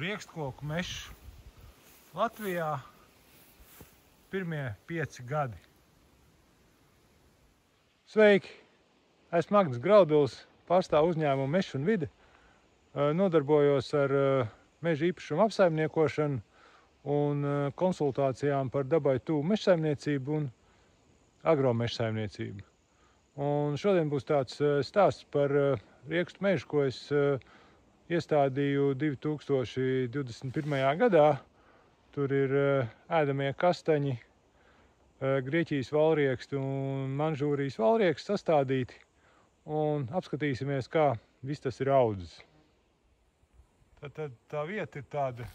riekstkoku mežs Latvijā pirmie 5 gadi. Sveiki! Esmu Agnis Grauduls, pārstāvu uzņēmumu Mežs un vide. Nodarbojos ar meža īpašumu apsaimniekošanu un konsultācijām par dabai tuvu mežsaimniecību un agromežsaimniecību. Un šodien būs tāds stāsts par riekstu mežu, ko es iestādīju 2021. gadā. Tur ir ēdamie kastaņi, Grieķijas valrieksti un Manžūrijas valrieksti sastādīti. Un apskatīsimies, kā viss tas ir audzis. Tad tā vieta ir tāda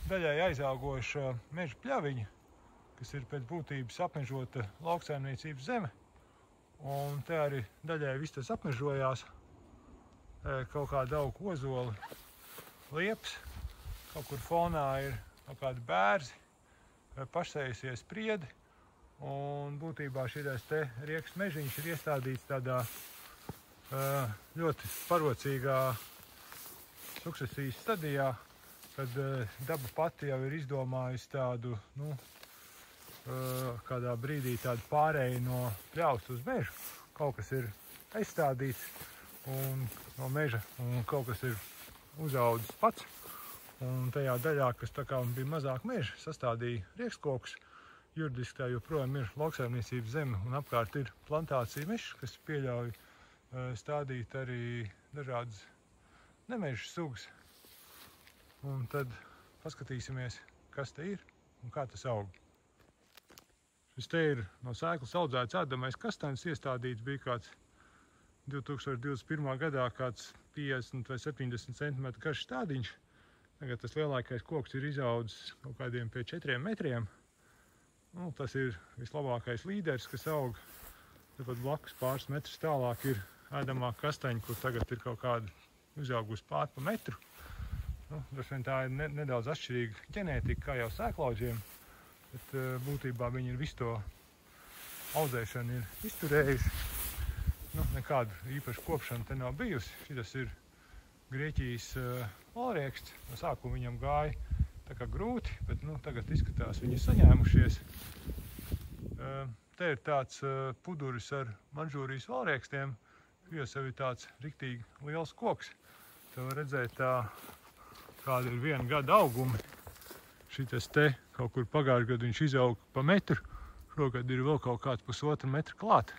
daļai aizaugoša meža pļaviņa, kas ir pēc būtības apmežota lauksaimniecības zeme. Un te arī daļai viss tas apmežojās. Kaut kāda auga ozoli, liepas, kaut kur fonā ir kaut kādi bērzi, pašsējusies spriedi. Un būtībā šīs te riekstu mežiņš ir iestādīts tādā ļoti parocīgā sukcesijas stadijā, kad daba pati jau ir izdomājusi tādu, kādā brīdī tādu pārēju no pļavas uz mežu. Kaut kas ir aizstādīts no meža un kaut kas ir uzaudzis pats. Un tajā daļā, kas tā kā bija mazāk meža, sastādīja riekstkokus. Juridiski tā joprojām ir lauksaimniecības zeme un apkārt ir plantācija mežs, kas pieļauj stādīt arī dažādas nemeža sugas. Un tad paskatīsimies, kas te ir un kā tas aug. Šis te ir no sēklas audzēts ēdamais kastaņs, iestādīts bija kāds 2021. gadā kāds 50 vai 70 cm garš stādiņš. Tagad tas lielākais koks ir izaudzis kaut kādiem pie 4 metriem. Tas ir vislabākais līderis, kas aug. Tāpat blakus pāris metrus tālāk ir ēdamā kastaņa, kur tagad ir kaut kāda uzaugusi pār pa metru. Droši vien tā ir nedaudz atšķirīga ģenētika, kā jau sēklauģiem, bet būtībā viņi ir visu to audzēšanu ir izturējuši. Nekādu īpašu kopšanu te nav bijusi. Šitas ir Grieķijas valrieksts. No sākuma viņam gāja tā kā grūti, bet tagad izskatās viņi saņēmušies. Te ir tāds puduris ar Manžūrijas valriekstiem, kas jau ir tāds riktīgi liels koks. Te var redzēt kāda ir 1 gada augumi. Šitas te kaut kur pagājušajā gadā viņš izauga pa metru. Šogad ir vēl kaut kāds 1,5 metra klāt.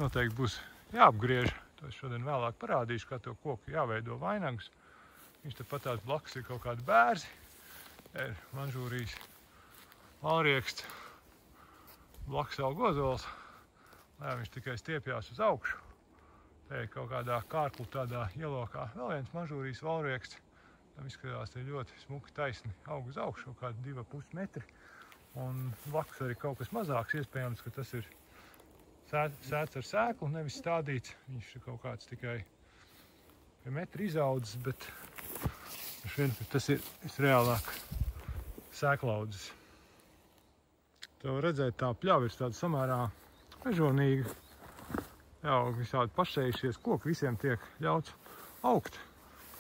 Noteikti būs jāapgriež. To es šodien vēlāk parādīšu, kā to koku jāveido vainagus. Viņš tepat tās blakus ir kaut kādi bērzi. Te ir Manžūrijas valrieksts, blakus aug ozols, lai viņš tikai stiepjās uz augšu. Te ir kaut kādā kārklu tādā ielokā vēl viens Manžūrijas valrieksts. Tam izskatās te ļoti smuki taisni aug uz augšu, kaut kādi 2,5 metri. Un blakus arī kaut kas mazāks, iespējams, ka tas ir sēts ar sēklu, nevis stādīts. Viņš ir kaut kāds tikai pie metra izaudzis, bet tas ir visreālāk sēklaudzis. Te var redzēt, tā pļava ir tāda samērā mežonīga. Jāaug visādi pašsējušies koki, visiem tiek ļauts augt.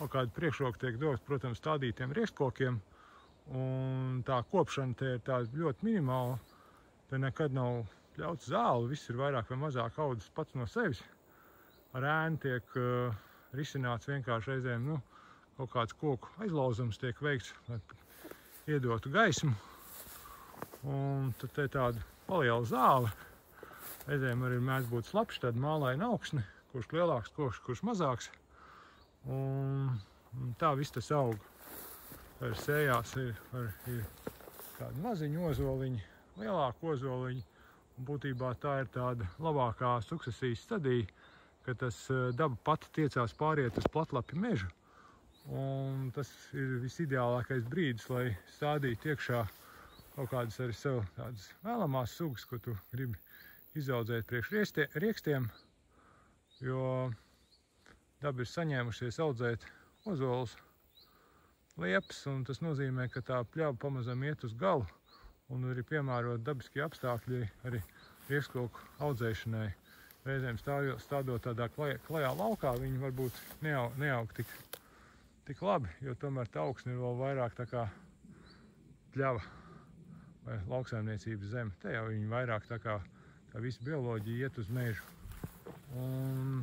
Kaut kāda priekšroka tiek dots, protams, stādītiem riekstkokiem. Un tā kopšana te ir tāda ļoti minimāla. Te nekad nav ļauts zāli, viss ir vairāk vai mazāk audzis pats no sevis. Ar ēnu tiek risināts vienkārši reizēm, kaut kāds koku aizlauzums tiek veikts, lai iedotu gaismu. Un tad te tāda paliela zāle. Reizēm arī mēdz būt slapš, tāda mālaina augsne, kurš lielāks, kurš mazāks. Un tā viss tas aug. Ar sējās ir kādi maziņi ozoliņi, lielāki ozoliņi. Un būtībā tā ir tāda labākā sukcesijas stadija, ka tas daba pati tiecās pāriet uz platlapju mežu. Un tas ir visideālākais brīdis, lai stādītu iekšā kaut kādas arī sev tādas vēlamās sugas, ko tu gribi izaudzēt priekš riekstiem, jo daba ir saņēmušies audzēt ozolus, liepas, un tas nozīmē, ka tā pļava pamazam iet uz galu un ir piemērot dabiskie apstākļi arī riekstkoku audzēšanai. Reizēm stādot tādā klajā laukā, viņi varbūt neaug tik tik labi, jo tomēr tā augsne ir vēl vairāk tā kā pļava vai lauksaimniecības zeme. Te jau viņi vairāk tā kā tā visa bioloģija iet uz mežu. Un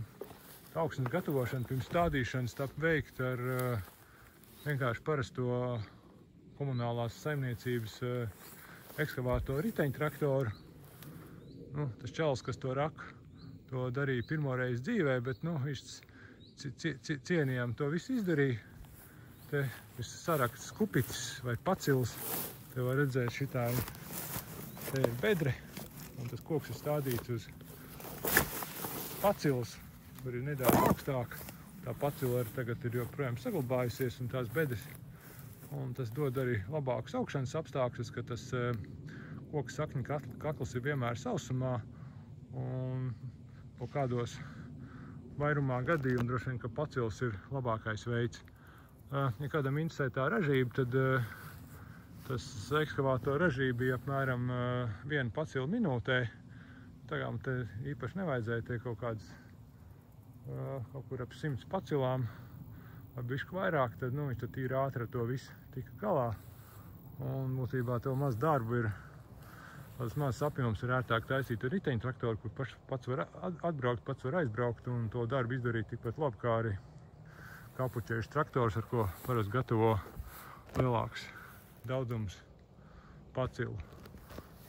tā augsnes gatavošana pirms stādīšanas tap veikt ar vienkārši parasto komunālās saimniecības ekskavātoru riteņtraktoru. Nu, tas čalis, kas to raka, to darīja pirmoreiz dzīvē, bet nu, viņš cienījām to visu izdarīja. Te ir sarakts kupicis vai pacils. Te var redzēt šitā te ir bedre. Un tas koks ir stādīts uz pacils, kur ir nedaudz augstāk. Tā pacila tagad ir joprojām saglabājusies un tās bedres. Un tas dod arī labākus augšanas apstākļus, ka tas koka sakņu kakls ir vienmēr sausumā. Un po kādos vairumā gadījumu droši vien, ka pacils ir labākais veids. Ja kādam interesē tā ražība, tad tas ekskavātora ražība bija apmēram 1 pacilu minūtē. Tagad te īpaši nevajadzēja te kaut kādas, kaut kur ap 100 pacilām, vai bišķi vairāk, tad nu, viņš tad tīri ātri ar to visu tika galā. Un būtībā tev maz darbu ir, tas mazs apjoms ir ērtāk taisīt ar riteņtraktoru, kur pats var atbraukt, pats var aizbraukt un to darbu izdarīt tikpat labi, kā arī kapuķējuši traktors, ar ko parasti gatavo lielāks daudzums pacilu.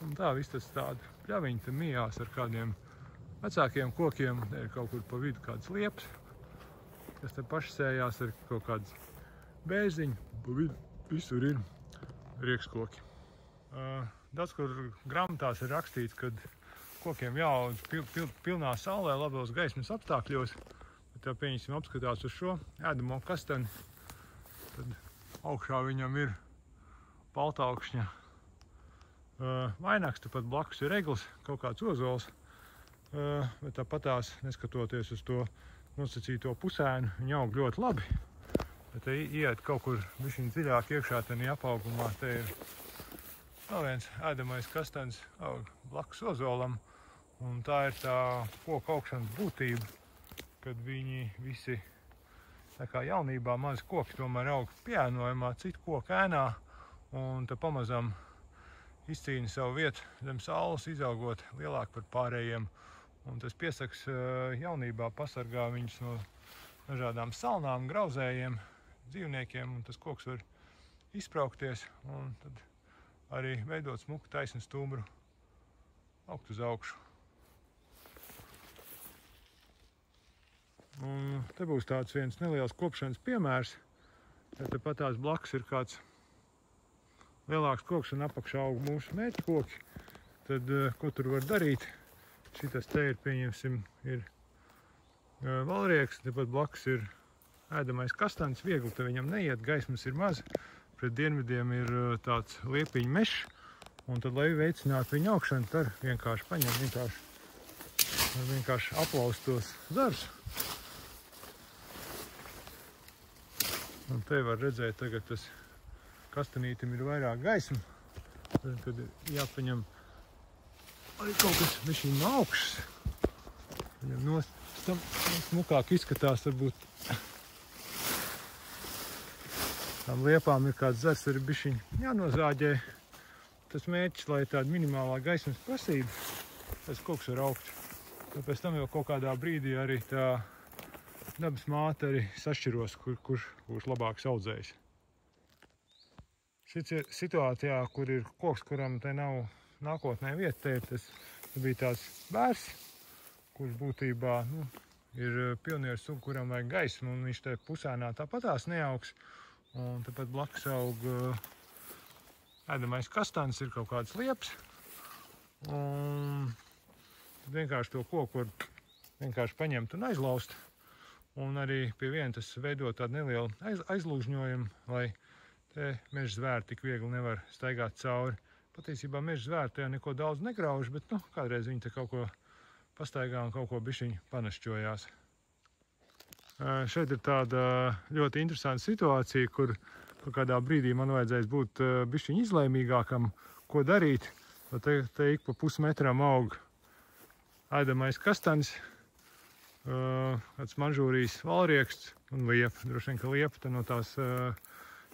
Un tā viss tas tāda pļaviņa te mijās ar kādiem vecākiem kokiem, te ir kaut kur pa vidu kāds lieps, kas te pašsējās ar kaut kādas bēziņi, pa vidu visur ir riekskoki. Daudz, kur grāmatās ir rakstīts, ka kokiem jāaudz pilnā saulē, labos gaismas apstākļos. Bet jau pieņemsim apskatās uz šo ēdamo kastani, tad augšā viņam ir paltaukšņa vainags, tāpat blakus ir eglis, kaut kāds ozols. Bet tāpatās, neskatoties uz to nosacīto pusēnu, viņi aug ļoti labi. Bet te iet kaut kur bišķiņ dziļāk iekšā tajā apaugumā, te ir vēl viens ēdamais kastans blakus ozolam, un tā ir tā koku augšanas būtība, kad viņi visi, tā kā jaunībā mazi koki tomēr aug pieēnojumā, citu koku ēnā, un te pamazam izcīna savu vietu zem saules, izaugot lielāk par pārējiem, un tas piesaks jaunībā pasargā viņus no dažādām salnām, grauzējiem, dzīvniekiem, un tas koks var izpraukties, un tad arī veidot smuku taisnu stumbru, augt uz augšu. Un te būs tāds viens neliels kopšanas piemērs. Ja tepat tās blakus ir kāds lielāks koks un apakšā aug mūsu mērķa koki, tad ko tur var darīt? Šitas te ir, pieņemsim, ir valrieks, tepat blakus ir ēdamais kastans, viegli te viņam neiet, gaismas ir maz. Pret dienvidiem ir tāds liepiņu mešs, un tad, lai veicinātu viņu augšanu, tad vienkārši paņem vienkārši aplaust tos zarus. Un te var redzēt, tagad tas kastanītim ir vairāk gaismu, tad jāpaņem arī kaut kas bišķiņ no augšas. Viņam nost smukāk izskatās, varbūt tām liepām ir kāds zars arī bišķiņ jānozāģē. Tas mērķis, lai tāda minimālā gaismas prasība, tas koks var augt. Pēc tam jau kaut kādā brīdī arī tā dabas māte arī sašķiros, kurš labāks audzējs. Šis ir situācijā, kur ir koks, kuram te nav nākotnē vieta, tas bija tāds bērs, kurš būtībā ir pionieru suga, kuram vajag gaismu, un viņš te pusēnā tāpatās neaugs. Un tāpat blakus aug ēdamais kastans, ir kaut kāds lieps. Un vienkārši to koku var vienkārši paņemt un aizlaust. Un arī pie viena tas veido tādu nelielu aizlūžņojumu, lai te meža zvēri tik viegli nevar staigāt cauri. Patiesībā meža zvēri te neko daudz negrauž, bet kādreiz viņi te kaut ko pastaigā un kaut ko bišķiņ panašķojās. Šeit ir tāda ļoti interesanta situācija, kur kādā brīdī man vajadzēs būt bišķiņ izlēmīgākam, ko darīt. Te ik pa pusmetram aug ēdamais kastans, kāds manžūrijas valrieksts un liepa. Droši vien, ka liepa no tās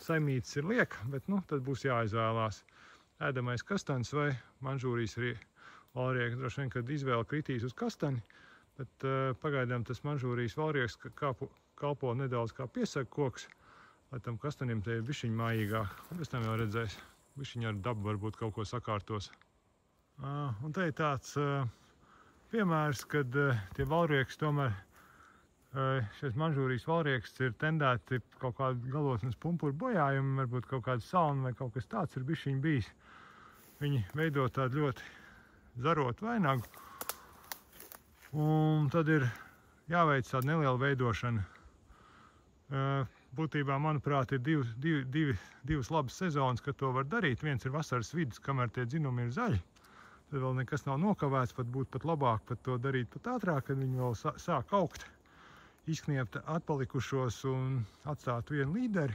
saimītes ir lieka, bet tad būs jāizvēlās ēdamais kastanis vai manžūrijas valrieksts. Droši vien, kad izvēle kritīs uz kastani, bet pagaidām tas manžūrijas valrieksts kalpo nedaudz kā piesaga koks, lai tam kastanim te ir bišķiņ mājīgāk. Un pēc tam jau redzēs, bišķiņ ar dabu varbūt kaut ko sakārtos. Un te ir tāds piemērs, kad tie valrieksti tomēr, šis manžūrijas valrieksts ir tendēti kaut kādu galotnes pumpuru bojājumu, varbūt kaut kādu salnu vai kaut kas tāds ir bišķiņ bijis. Viņi veido tādu ļoti zarotu vainagu. Un tad ir jāveic tāda neliela veidošana. Būtībā, manuprāt, ir divas labas sezonas, kad to var darīt. Viens ir vasaras vidus, kamēr tie dzinumi ir zaļi. Tad vēl nekas nav nokavēts, būtu pat labāk to darīt pat ātrāk, kad viņi vēl sāk augt, izkniept atpalikušos un atstāt vienu līderi.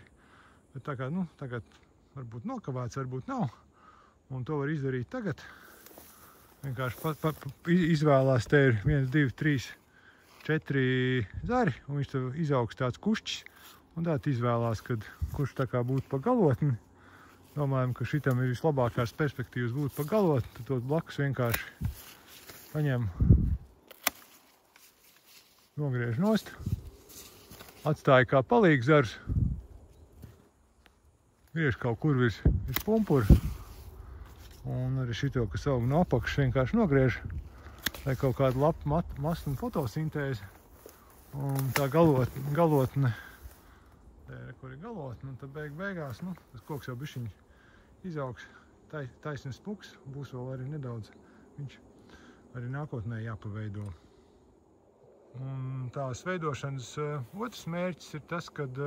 Bet tagad varbūt nokavēts, varbūt nav. Un to var izdarīt tagad. Vienkārši izvēlās, te ir 1, 2, 3, 4 zari, un viņš tev izaugs tāds kušķis. Un tā izvēlās, kad kurš tā kā būtu pa galotni. Domājam, ka šitam ir vislabākās perspektīvas būt pa galotni, tad tos blakus vienkārši paņem, nogriež nost, atstāja kā palīgs zars, griež kaut kur virs pumpura, un arī šito, kas aug no apakšas, vienkārši nogriež, lai kaut kādu lapu masu un fotosintēzi, un tā galotne, kur ir galotne, un tad beigās, tas koks jau bišķiņ izaugs taisnes puks, būs vēl arī nedaudz, viņš arī nākotnē jāpaveido. Un tās veidošanas otrs mērķis ir tas, kad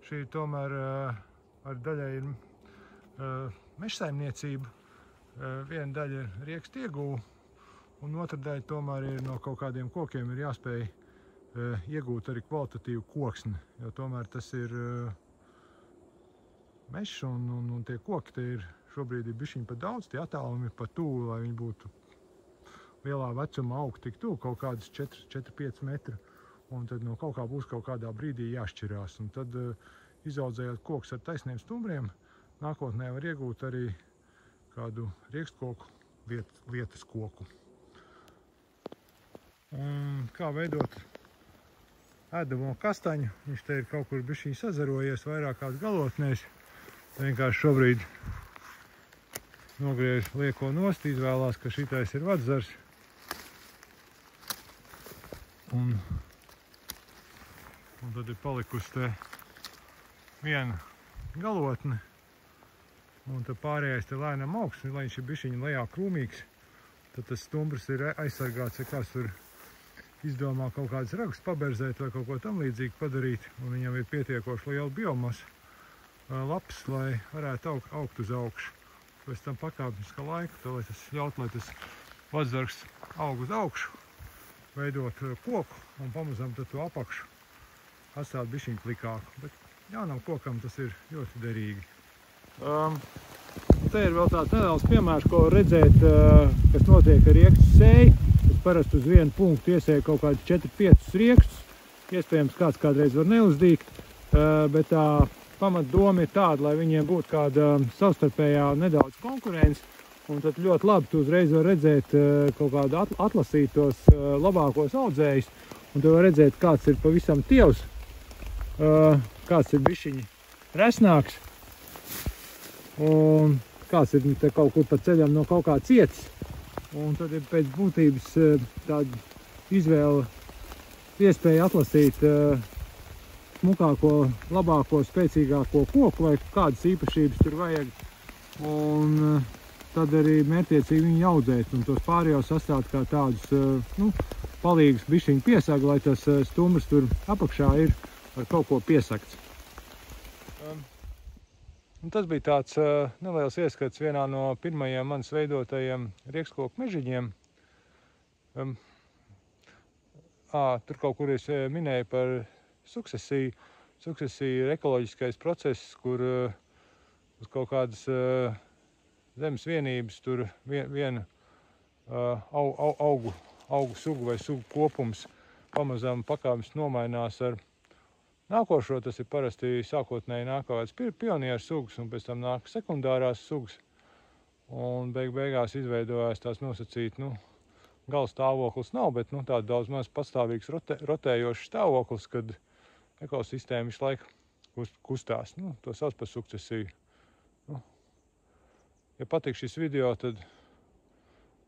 šī tomēr ar daļai ir mežsaimniecība, viena daļa ir riekstu ieguve, un otra daļa tomēr ir no kaut kādiem kokiem ir jāspēj iegūt arī kvalitatīvu koksni, jo tomēr tas ir mežs un tie koki te ir šobrīd ir bišķiņ pa daudz, tie attālumi ir pa tuvu, lai viņi būtu lielā vecumā augt tik tuvu, kaut kādas 4-5 metri, un tad no kaut kā būs kaut kādā brīdī jāšķirās. Un tad izaudzējot koks ar taisniem stumbriem, nākotnē var iegūt arī kādu riekstkoku, lietas koku. Un kā veidot ēdamo kastaņu, viņš te ir kaut kur bišķiņ sazarojies vairākās galotnēs. Vienkārši šobrīd nogriež lieko nost, izvēlās, ka šitais ir vadzars. Un tad ir palikusi te viena galotne. Un tad pārējais te lēnām augsts, lai viņš ir bišķiņ lejā krūmīgs. Tad tas stumbrs ir aizsargāts, ja kāds tur izdomā kaut kādas ragus paberzēt vai kaut ko tam līdzīgi padarīt, un viņam ir pietiekoši liela biomasa lapas, lai varētu augt uz augšu. Pēc tam pakāpeniska laika, lai tas ļaut, lai tas vadzargs aug uz augšu, veidot koku un pamazām to apakšu atstāt bišķiņ plikāku. Bet jaunam kokam tas ir ļoti derīgi. Te ir vēl tāds nedaudz piemērs, ko redzēt, kas notiek ar riekstu sēju. Es parasti uz vienu punktu iesēju kaut kādus 4-5 riekstus. Iespējams, kāds kādreiz var neuzdīgt, bet tā pamatdoma ir tāda, lai viņiem būtu kāda savstarpējā nedaudz konkurence. Un tad ļoti labi tu uzreiz var redzēt kaut kādu atlasīt tos labākos audzējus. Un tu var redzēt, kāds ir pavisam tievs, kāds ir bišķiņi resnāks. Un kāds ir te kaut kur pa ceļam no kaut kā cietis. Un tad ir pēc būtības tāda izvēle, iespēja atlasīt smukāko, labāko, spēcīgāko koku, vai kādas īpašības tur vajag. Un tad arī mērķiecīgi viņu audzēt un tos pārējos sastāt kā tādus palīgus bišķiņu piesagu, lai tas stumbrs tur apakšā ir ar kaut ko piesakts. Un tas bija tāds neliels ieskats vienā no pirmajiem manis veidotajiem riekstkoku mežiņiem. Tur kaut kur es minēju par sukcesiju. Sukcesija ir ekoloģiskais process, kur uz kaut kādas zemes vienības tur viena augu sugu vai sugu kopums pamazām pakāpes nomainās ar nākošo. Tas ir parasti sākotnēji nākāds pionieru sugas, un pēc tam nāk sekundārās sugas. Un beigās izveidojās tās nosacīt, gala stāvoklis nav, bet tāds daudz maz pastāvīgs rotējošs stāvoklis, kad ekosistēma visu laiku kustās. To sauc par sukcesiju. Ja patīk šis video, tad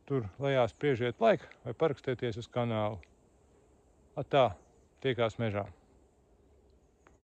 tur lejā spriežiet laiku vai parakstieties uz kanālu. Atā, tiekās mežā.